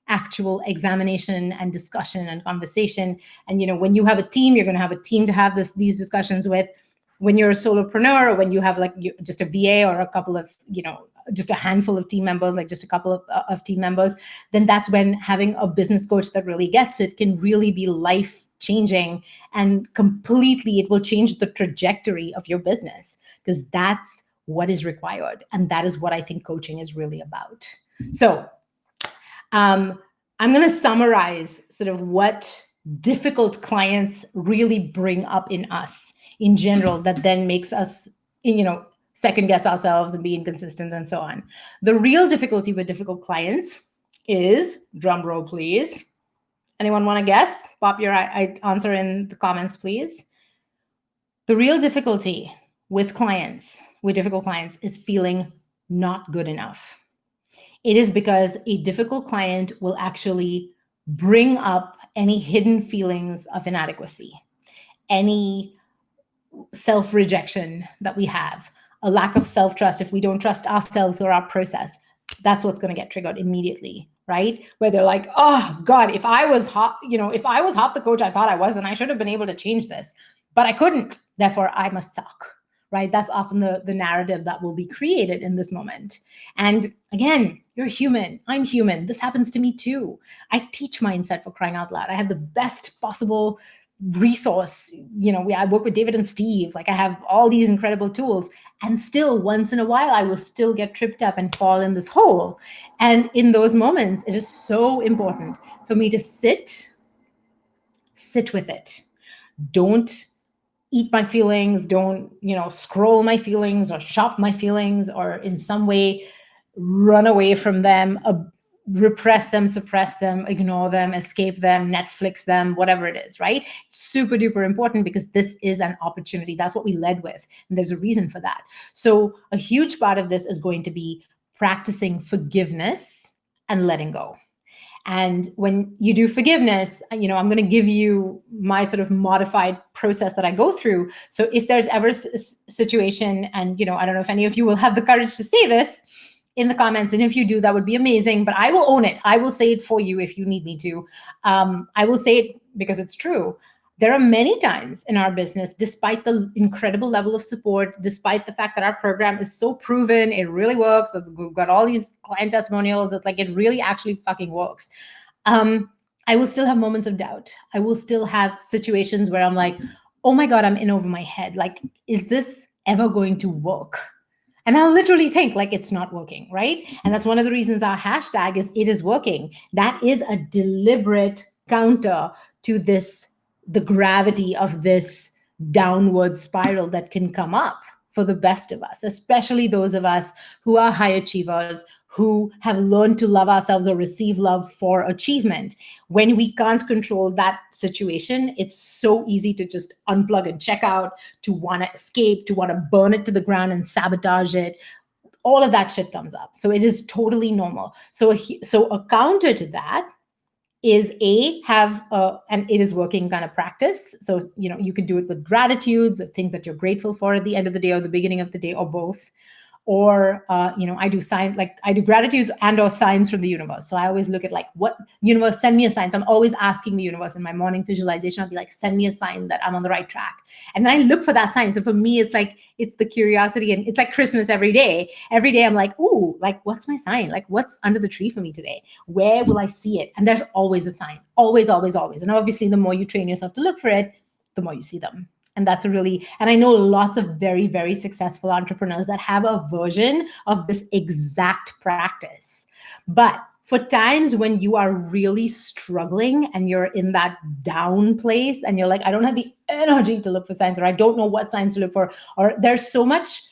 actual examination and discussion and conversation. And when you have a team, you're going to have a team to have these discussions with. When you're a solopreneur, or when you have just a VA or a couple of, just a handful of team members, like just a couple of team members, then that's when having a business coach that really gets it can really be life changing, and completely it will change the trajectory of your business, because that's what is required. And that is what I think coaching is really about. So I'm going to summarize sort of what difficult clients really bring up in us in general, that then makes us, second guess ourselves and be inconsistent and so on. The real difficulty with difficult clients is, drum roll please, anyone want to guess? Pop your answer in the comments, please. The real difficulty with difficult clients is feeling not good enough. It is because a difficult client will actually bring up any hidden feelings of inadequacy, any self-rejection that we have, a lack of self-trust. If we don't trust ourselves or our process, that's what's going to get triggered immediately, right? Where they're like, oh God, if I was half the coach I thought I was, then I should have been able to change this, but I couldn't. Therefore, I must suck, right? That's often the narrative that will be created in this moment. And again, you're human. I'm human. This happens to me too. I teach mindset, for crying out loud. I have the best possible resource. I work with David and Steve. Like, I have all these incredible tools, and still once in a while I will still get tripped up and fall in this hole. And in those moments, it is so important for me to sit with it. Don't eat my feelings. Don't, scroll my feelings or shop my feelings, or in some way run away from them, repress them, suppress them, ignore them, escape them, Netflix them, whatever it is, right? Super duper important, because this is an opportunity. That's what we led with. And there's a reason for that. So a huge part of this is going to be practicing forgiveness and letting go. And when you do forgiveness, I'm going to give you my sort of modified process that I go through. So if there's ever a situation, and, I don't know if any of you will have the courage to say this in the comments, and if you do, that would be amazing, but I will own it. I will say it for you if you need me to. I will say it because it's true. There are many times in our business, despite the incredible level of support, despite the fact that our program is so proven, it really works. We've got all these client testimonials. It's like, it really actually fucking works. I will still have moments of doubt. I will still have situations where I'm like, oh my God, I'm in over my head. Like, is this ever going to work? And I'll literally think like it's not working, right? And that's one of the reasons our hashtag is "it is working." That is a deliberate counter to the gravity of this downward spiral that can come up for the best of us, especially those of us who are high achievers, who have learned to love ourselves or receive love for achievement. When we can't control that situation, it's so easy to just unplug and check out, to want to escape, to want to burn it to the ground and sabotage it. All of that shit comes up. So it is totally normal. So a counter to that is have an "it is working" kind of practice. So, you could do it with gratitudes, of things that you're grateful for at the end of the day or the beginning of the day, or both. Or, I do gratitudes and or signs from the universe. So I always look at like, what universe, send me a sign. So I'm always asking the universe in my morning visualization. I'll be like, send me a sign that I'm on the right track. And then I look for that sign. So for me, it's the curiosity, and it's like Christmas every day. Every day I'm like, ooh, like, what's my sign? Like, what's under the tree for me today? Where will I see it? And there's always a sign, always, always, always. And obviously the more you train yourself to look for it, the more you see them. And and I know lots of very, very successful entrepreneurs that have a version of this exact practice. But for times when you are really struggling and you're in that down place and you're like, I don't have the energy to look for signs, or I don't know what signs to look for, or there's so much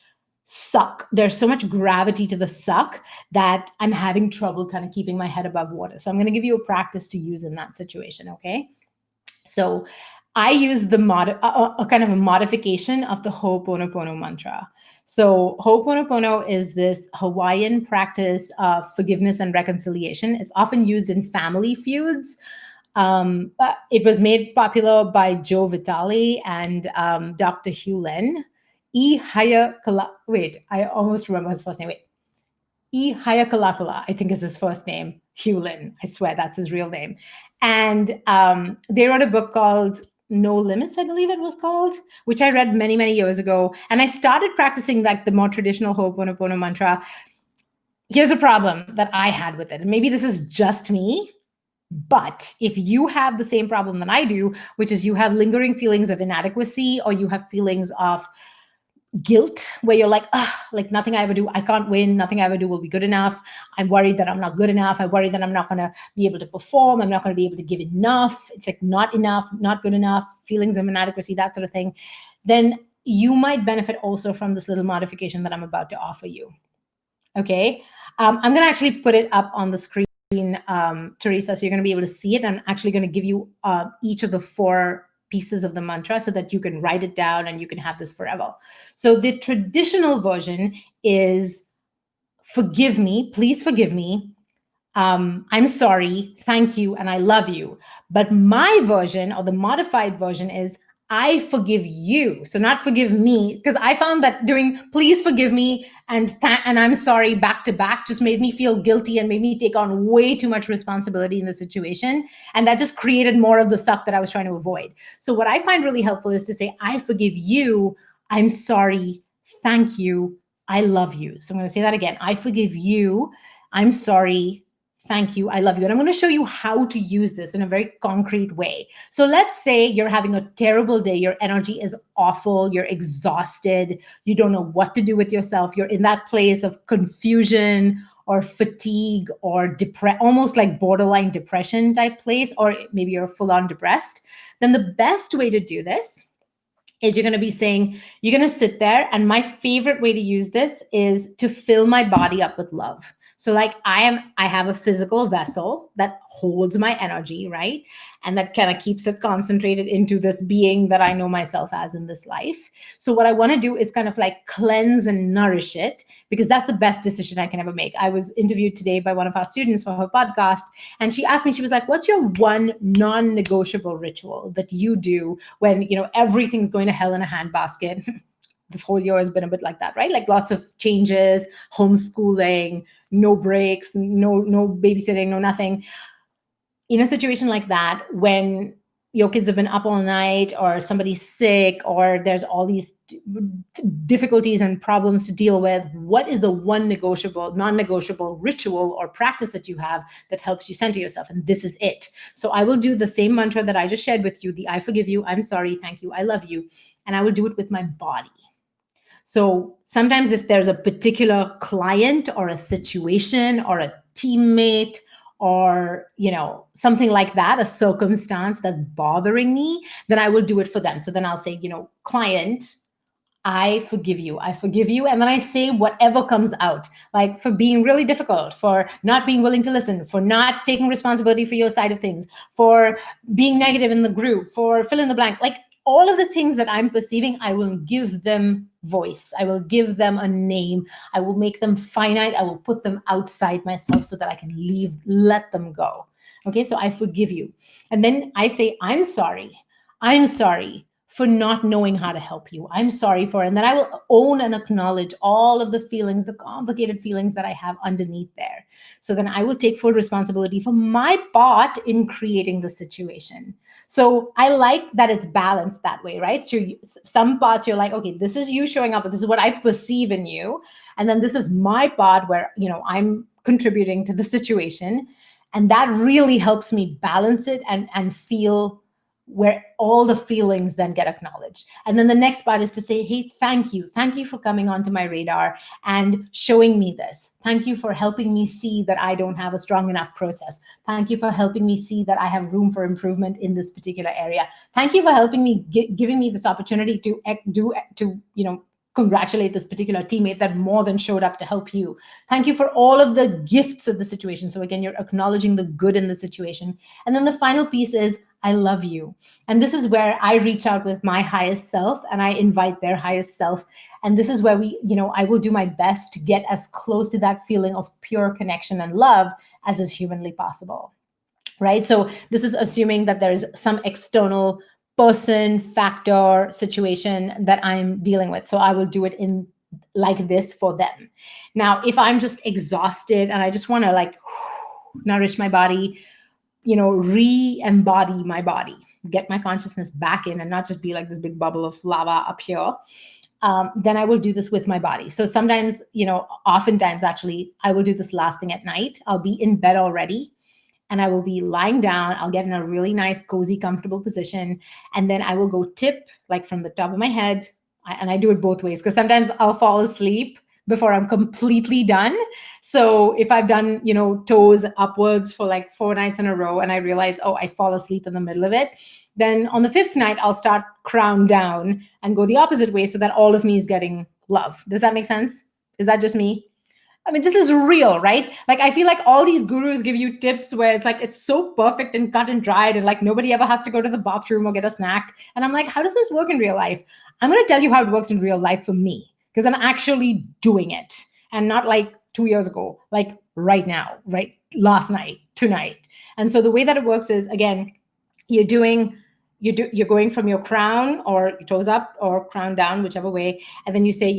suck, there's so much gravity to the suck that I'm having trouble kind of keeping my head above water. So I'm going to give you a practice to use in that situation, okay? So I use a kind of a modification of the Ho'oponopono mantra. So Ho'oponopono is this Hawaiian practice of forgiveness and reconciliation. It's often used in family feuds. It was made popular by Joe Vitale and Dr. Hugh Len. Wait, I almost remember his first name. Wait. Hayakalakala, I think is his first name, Hewlin. I swear that's his real name. And they wrote a book called No Limits, I believe it was called, which I read many, many years ago. And I started practicing like the more traditional Ho'oponopono mantra. Here's a problem that I had with it. And maybe this is just me, but if you have the same problem that I do, which is you have lingering feelings of inadequacy, or you have feelings of guilt where you're like, like nothing I ever do, I can't win, nothing I ever do will be good enough. I'm worried that I'm not good enough. I'm worried that I'm not going to be able to perform. I'm not going to be able to give enough. It's like not enough, not good enough, feelings of inadequacy, that sort of thing. Then you might benefit also from this little modification that I'm about to offer you. Okay. I'm going to actually put it up on the screen, Teresa, so you're going to be able to see it. I'm actually going to give you each of the 4 pieces of the mantra so that you can write it down and you can have this forever. So the traditional version is forgive me, please forgive me. I'm sorry, thank you, and I love you. But my version, or the modified version, is I forgive you. So not forgive me, because I found that doing please forgive me and I'm sorry back to back just made me feel guilty and made me take on way too much responsibility in the situation. And that just created more of the suck that I was trying to avoid. So what I find really helpful is to say, I forgive you, I'm sorry, thank you, I love you. So I'm going to say that again. I forgive you, I'm sorry, thank you, I love you. And I'm going to show you how to use this in a very concrete way. So let's say you're having a terrible day. Your energy is awful. You're exhausted. You don't know what to do with yourself. You're in that place of confusion or fatigue or almost like borderline depression type place, or maybe you're full on depressed. Then the best way to do this is you're going to be saying, you're going to sit there. And my favorite way to use this is to fill my body up with love. So like I have a physical vessel that holds my energy, right? And that kind of keeps it concentrated into this being that I know myself as in this life. So what I want to do is kind of like cleanse and nourish it, because that's the best decision I can ever make. I was interviewed today by one of our students for her podcast, and she asked me, she was like, what's your one non-negotiable ritual that you do when, everything's going to hell in a handbasket? This whole year has been a bit like that, right? Like lots of changes, homeschooling, no breaks, no babysitting, no nothing. In a situation like that, when your kids have been up all night, or somebody's sick, or there's all these difficulties and problems to deal with, what is the one non-negotiable ritual or practice that you have that helps you center yourself? And this is it. So I will do the same mantra that I just shared with you, the I forgive you, I'm sorry, thank you, I love you. And I will do it with my body. So sometimes if there's a particular client or a situation or a teammate or, something like that, a circumstance that's bothering me, then I will do it for them. So then I'll say, client, I forgive you. I forgive you. And then I say whatever comes out, like for being really difficult, for not being willing to listen, for not taking responsibility for your side of things, for being negative in the group, for fill in the blank, like all of the things that I'm perceiving, I will give them voice. I will give them a name. I will make them finite. I will put them outside myself so that I can let them go. Okay, so I forgive you. And then I say, I'm sorry. I'm sorry for not knowing how to help you. I'm sorry for it. And then I will own and acknowledge all of the feelings, the complicated feelings that I have underneath there. So then I will take full responsibility for my part in creating the situation. So I like that it's balanced that way, right? So some parts you're like, okay, this is you showing up, but this is what I perceive in you. And then this is my part where, I'm contributing to the situation. And that really helps me balance it and feel where all the feelings then get acknowledged. And then the next part is to say, hey, thank you. Thank you for coming onto my radar and showing me this. Thank you for helping me see that I don't have a strong enough process. Thank you for helping me see that I have room for improvement in this particular area. Thank you for helping me, giving me this opportunity to congratulate this particular teammate that more than showed up to help you. Thank you for all of the gifts of the situation. So again, you're acknowledging the good in the situation. And then the final piece is, I love you. And this is where I reach out with my highest self and I invite their highest self. And this is where I will do my best to get as close to that feeling of pure connection and love as is humanly possible. Right? So this is assuming that there's some external person, factor, situation that I'm dealing with. So I will do it in like this for them. Now, if I'm just exhausted and I just want to nourish my body, re-embody my body, get my consciousness back in and not just be like this big bubble of lava up here, then I will do this with my body. So sometimes, oftentimes actually, I will do this last thing at night. I'll be in bed already and I will be lying down. I'll get in a really nice, cozy, comfortable position. And then I will go tip from the top of my head. And I do it both ways because sometimes I'll fall asleep before I'm completely done. So if I've done, toes upwards for 4 nights in a row and I realize, oh, I fall asleep in the middle of it, then on the 5th night, I'll start crown down and go the opposite way so that all of me is getting love. Does that make sense? Is that just me? I mean, this is real, right? I feel like all these gurus give you tips where it's so perfect and cut and dried and nobody ever has to go to the bathroom or get a snack. And I'm like, how does this work in real life? I'm going to tell you how it works in real life for me because I'm actually doing it and not 2 years ago, right now, right? Last night, tonight. And so the way that it works is, again, you're going from your crown or your toes up or crown down, whichever way. And then you say,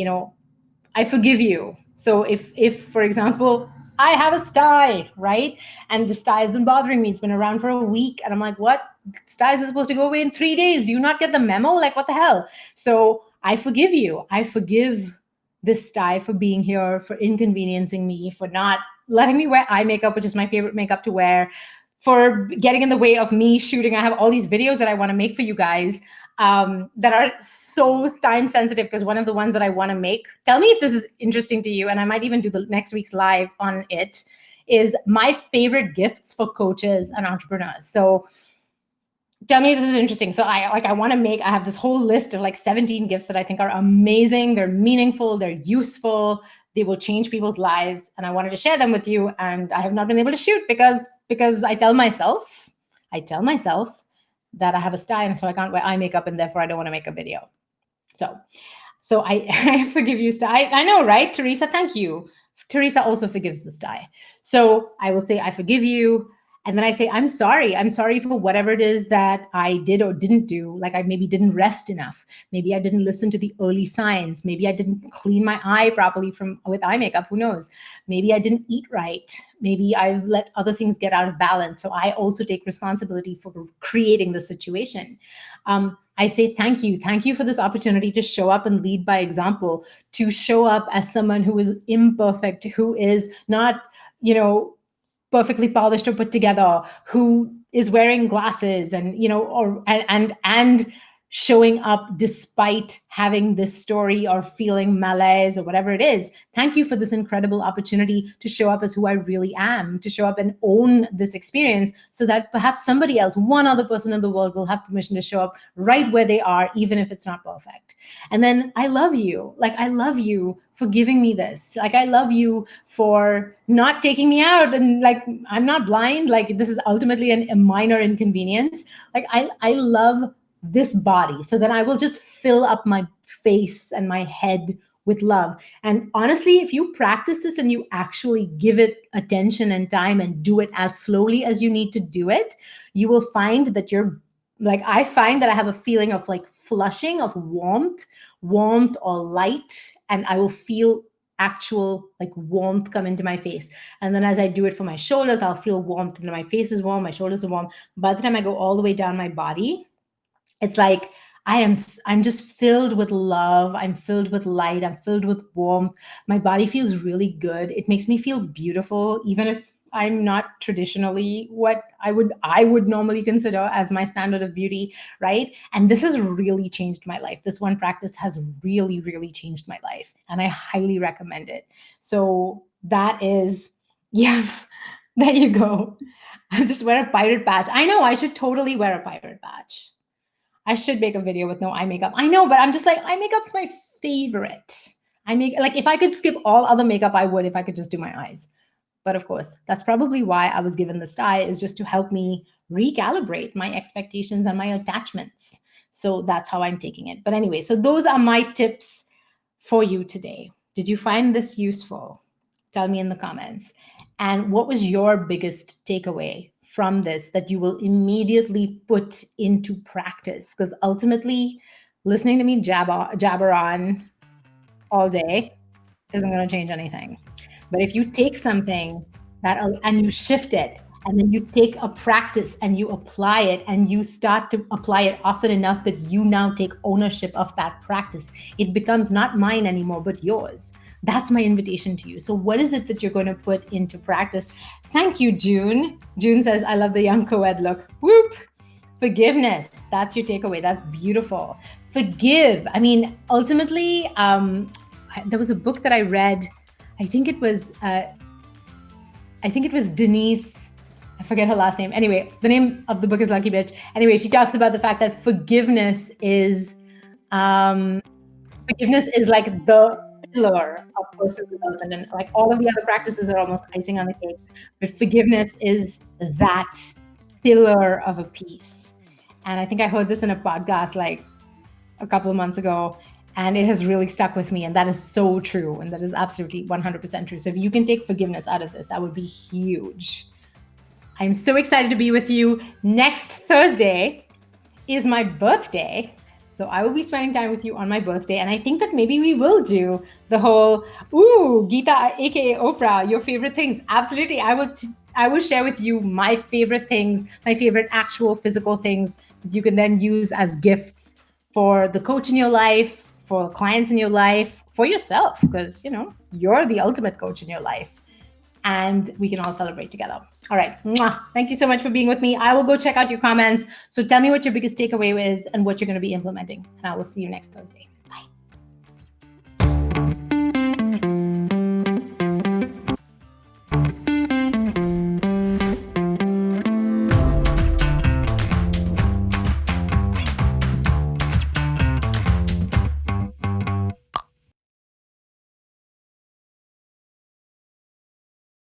I forgive you. So if for example, I have a sty, right? And the sty has been bothering me. It's been around for a week. And I'm like, what? Styes are supposed to go away in 3 days. Do you not get the memo? What the hell? So I forgive you. I forgive this sty for being here, for inconveniencing me, for not letting me wear eye makeup, which is my favorite makeup to wear, for getting in the way of me shooting. I have all these videos that I want to make for you guys that are so time sensitive because one of the ones that I want to make, tell me if this is interesting to you, and I might even do the next week's live on it, is my favorite gifts for coaches and entrepreneurs. So tell me if this is interesting. So I have this whole list of 17 gifts that I think are amazing. They're meaningful. They're useful. They will change people's lives. And I wanted to share them with you. And I have not been able to shoot because I tell myself that I have a sty and so I can't wear eye makeup and therefore I don't want to make a video. So I forgive you, sty. I know, right? Teresa, thank you. Teresa also forgives the sty. So I will say, I forgive you. And then I say, I'm sorry. I'm sorry for whatever it is that I did or didn't do. I maybe didn't rest enough. Maybe I didn't listen to the early signs. Maybe I didn't clean my eye properly with eye makeup. Who knows? Maybe I didn't eat right. Maybe I've let other things get out of balance. So I also take responsibility for creating the situation. I say, thank you. Thank you for this opportunity to show up and lead by example, to show up as someone who is imperfect, who is not, perfectly polished or put together, who is wearing glasses and showing up despite having this story or feeling malaise or whatever it is. Thank you for this incredible opportunity to show up as who I really am, to show up and own this experience so that perhaps somebody else, one other person in the world, will have permission to show up right where they are, even if it's not perfect. And then I love you. I love you for giving me this. I love you for not taking me out. And I'm not blind. This is ultimately a minor inconvenience. I love this body. So then I will just fill up my face and my head with love. And honestly, if you practice this and you actually give it attention and time and do it as slowly as you need to do it, you will find that I find that I have a feeling of flushing of warmth or light, and I will feel actual warmth come into my face. And then as I do it for my shoulders, I'll feel warmth. My face is warm, my shoulders are warm. By the time I go all the way down my body, it's I'm just filled with love. I'm filled with light. I'm filled with warmth. My body feels really good. It makes me feel beautiful, even if I'm not traditionally what I would normally consider as my standard of beauty, right? And this has really changed my life. This one practice has really, really changed my life, and I highly recommend it. So that is, yeah, there you go. Just wear a pirate patch. I know I should totally wear a pirate patch. I should make a video with no eye makeup. I know, but I'm just like, eye makeup's my favorite. I make like if I could skip all other makeup, I would if I could just do my eyes. But of course, that's probably why I was given this die, is just to help me recalibrate my expectations and my attachments. So that's how I'm taking it. But anyway, so those are my tips for you today. Did you find this useful? Tell me in the comments. And what was your biggest takeaway from this that you will immediately put into practice? Because ultimately, listening to me jabber on all day isn't going to change anything. But if you take something and you shift it, and then you take a practice and you apply it, and you start to apply it often enough that you now take ownership of that practice, it becomes not mine anymore, but yours. That's my invitation to you. So what is it that you're going to put into practice? Thank you, June. June says, I love the young co-ed look. Whoop. Forgiveness. That's your takeaway. That's beautiful. Forgive. I mean, ultimately, there was a book that I read. I think it was Denise. I forget her last name. Anyway, the name of the book is Lucky Bitch. Anyway, she talks about the fact that forgiveness is like the pillar of personal development, and like all of the other practices are almost icing on the cake. But forgiveness is that pillar of a piece. And I think I heard this in a podcast like a couple of months ago, and it has really stuck with me. And that is so true. And that is absolutely 100% true. So if you can take forgiveness out of this, that would be huge. I'm so excited to be with you. Next Thursday is my birthday. So I will be spending time with you on my birthday. And I think that maybe we will do the whole, Geeta, aka Oprah, your favorite things. Absolutely. I will share with you my favorite things, my favorite actual physical things that you can then use as gifts for the coach in your life, for the clients in your life, for yourself, because, you're the ultimate coach in your life. And we can all celebrate together. All right. Mwah. Thank you so much for being with me. I will go check out your comments. So tell me what your biggest takeaway is and what you're going to be implementing. And I will see you next Thursday.